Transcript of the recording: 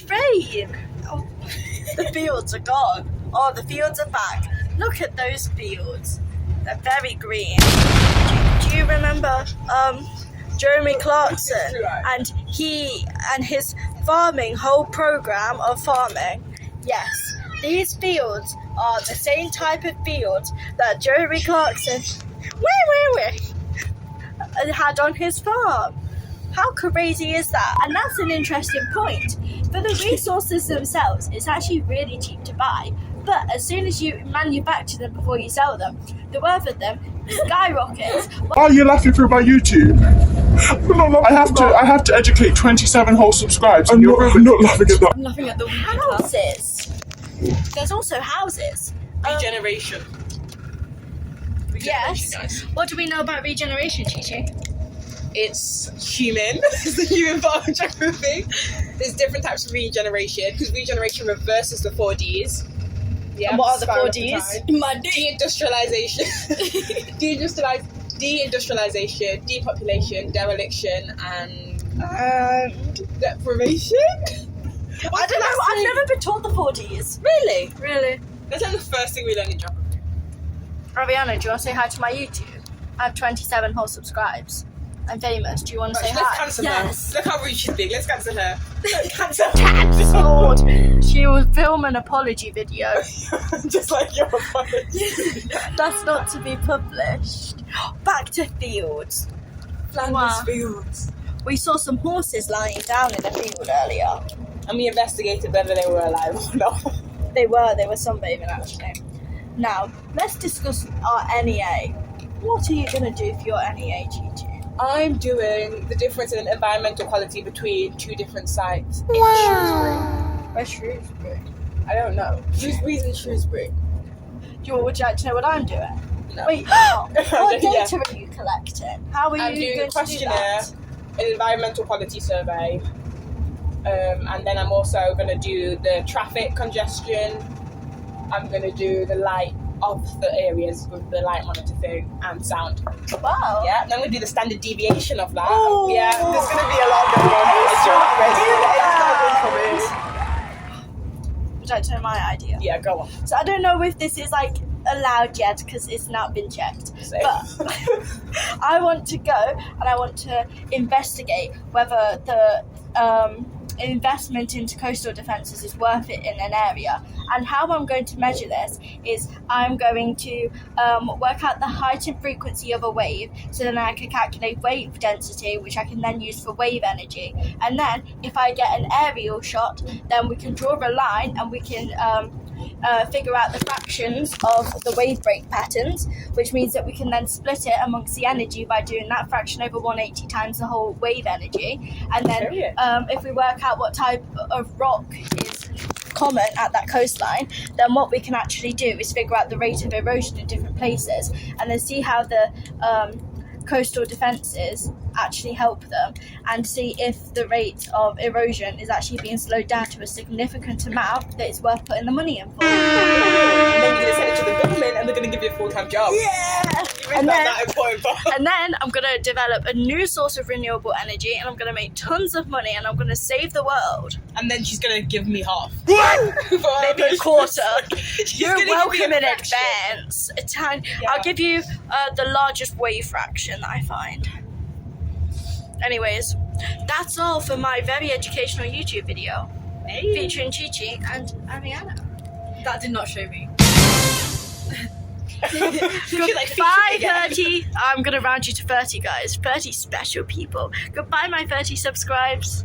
Rain. Oh, the fields are gone. Oh, the fields are back. Look at those fields. They're very green. Do you remember Jeremy Clarkson and his farming whole program of farming? Yes, these fields are the same type of fields that Jeremy Clarkson had on his farm. How crazy is that? And that's an interesting point. For the resources themselves, it's actually really cheap to buy. But as soon as you manufacture them before you sell them, the worth of them skyrockets. Why are you laughing through my YouTube? I have to educate 27 whole subscribes. I'm not laughing at that. I'm laughing at the houses. There's also houses. Regeneration. Yes. Guys. What do we know about regeneration, Chi? It's human. It's the human part of geography. There's different types of regeneration because regeneration reverses the 4Ds. Yeah. And what are the spiral 4Ds? Deindustrialization. Deindustrialization, depopulation, dereliction, and deprivation. I don't know. I've never been taught the 4Ds. Really? Really? That's like the first thing we learn in geography. Ariadna, do you want to say hi to my YouTube? I have 27 whole subscribes. I'm famous. Do you want to say Let's hi? cancel Yes. her. Look how rude she's being. Let's cancel her. Cancel. Cancelled. She will film an apology video. Just like your apology. That's not to be published. Back to fields. Flanders fields. We saw some horses lying down in a field earlier. And we investigated whether they were alive or not. They were sunbathing actually. Now, let's discuss our NEA. What are you going to do for your NEA, Chi? I'm doing the difference in environmental quality between two different sites. Wow. Where's Shrewsbury? I don't know. Shrewsbury's in Shrewsbury. Would you like to know what I'm doing? No. Wait, what Yeah. data are you collecting? How are I'm you doing going a to do that? an environmental quality survey. And then I'm also going to do the traffic congestion. I'm going to do the light of the areas with the light monitor thing and sound. Wow. Yeah, then I'm going to do the standard deviation of that. Oh. Yeah, there's going to be a lot going on. Would you like to know my idea? Yeah, go on. So I don't know if this is like allowed yet because it's not been checked. Same. But I want to go and I want to investigate whether the investment into coastal defences is worth it in an area. And how I'm going to measure this is I'm going to work out the height and frequency of a wave, so then I can calculate wave density, which I can then use for wave energy. And then if I get an aerial shot, then we can draw a line and we can figure out the fractions of the wave break patterns, which means that we can then split it amongst the energy by doing that fraction over 180 times the whole wave energy. And then if we work out what type of rock is common at that coastline, then what we can actually do is figure out the rate of erosion in different places and then see how the coastal defences actually help them and see if the rate of erosion is actually being slowed down to a significant amount that it's worth putting the money in for. And then you're going to send it to the government and they're going to give you a full-time job. Yeah! And then, that important part. And then I'm going to develop a new source of renewable energy and I'm going to make tons of money and I'm going to save the world. And then she's going to give me half. Maybe a quarter. You're welcome in fraction. advance. I'll give you the largest wave fraction that I find. Anyways, that's all for my very educational YouTube video featuring Chi and Ariadna. That did not show me. Goodbye, 30. I'm going to round you to 30, guys. 30 special people. Goodbye, my 30 subscribes.